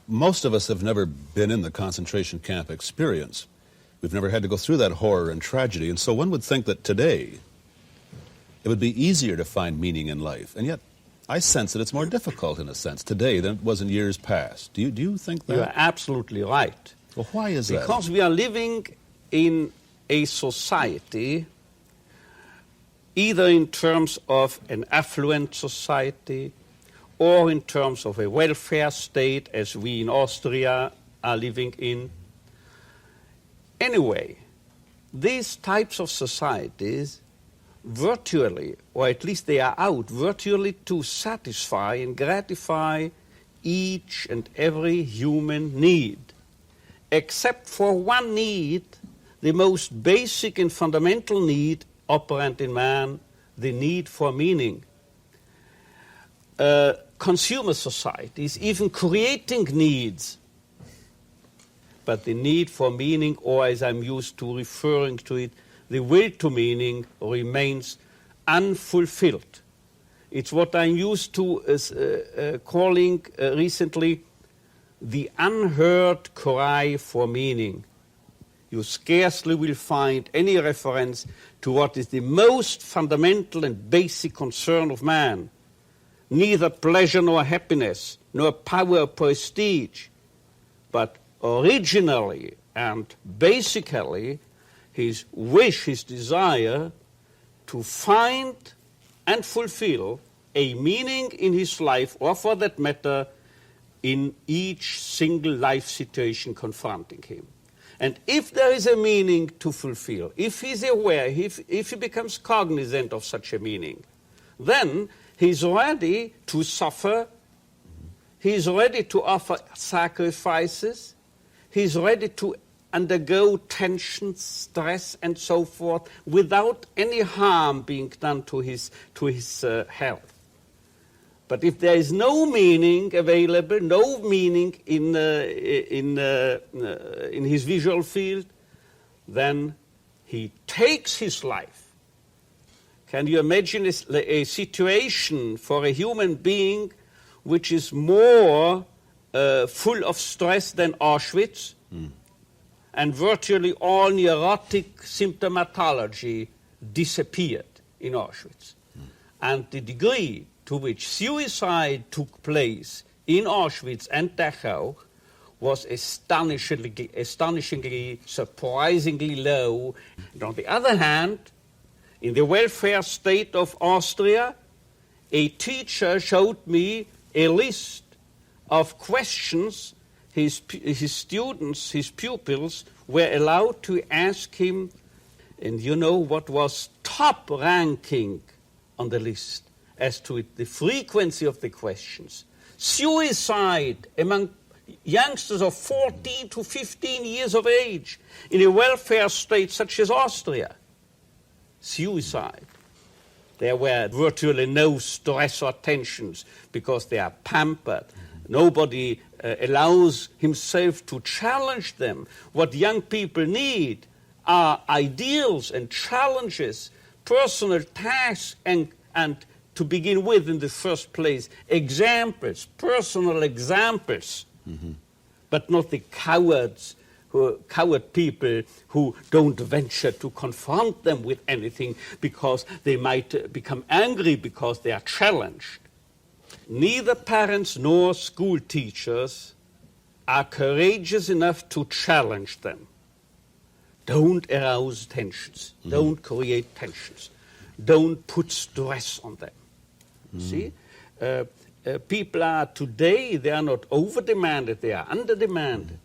most of us have never been in the concentration camp experience. We've never had to go through that horror and tragedy, and so one would think that today it would be easier to find meaning in life, and yet I sense that it's more difficult in a sense today than it was in years past. Do you think that? You're absolutely right. Well, why is that? Because we are living in a society, either in terms of an affluent society or in terms of a welfare state, as we in Austria are living in. Anyway, these types of societies virtually, or at least they are out, virtually to satisfy and gratify each and every human need, except for one need, the most basic and fundamental need operant in man, the need for meaning. Consumer societies even creating needs, but the need for meaning, or as I'm used to referring to it, the will to meaning remains unfulfilled. It's what I'm used to calling recently the unheard cry for meaning. You scarcely will find any reference to what is the most fundamental and basic concern of man. Neither pleasure nor happiness, nor power or prestige, but originally and basically his wish, his desire to find and fulfill a meaning in his life, or for that matter, in each single life situation confronting him. And if there is a meaning to fulfill, if he's aware, if he becomes cognizant of such a meaning, then he's ready to suffer, he's ready to offer sacrifices, he's ready to undergo tension, stress, and so forth, without any harm being done to his health. But if there is no meaning available, no meaning in his visual field, then he takes his life. Can you imagine a situation for a human being which is more full of stress than Auschwitz? And virtually all neurotic symptomatology disappeared in Auschwitz. And the degree to which suicide took place in Auschwitz and Dachau was astonishingly, surprisingly low. And on the other hand, in the welfare state of Austria, a teacher showed me a list of questions his students, his pupils, were allowed to ask him, and you know what was top ranking on the list as to it, the frequency of the questions? Suicide among youngsters of 14 to 15 years of age in a welfare state such as Austria. Suicide. There were virtually no stress or tensions because they are pampered. Nobody allows himself to challenge them. What young people need are ideals and challenges, personal tasks, and to begin with, in the first place, examples, personal examples, but not the coward people who don't venture to confront them with anything because they might become angry because they are challenged. Neither parents nor school teachers are courageous enough to challenge them. Don't arouse tensions. Don't create tensions. Don't put stress on them. See? People are today, they are not over-demanded, they are under-demanded.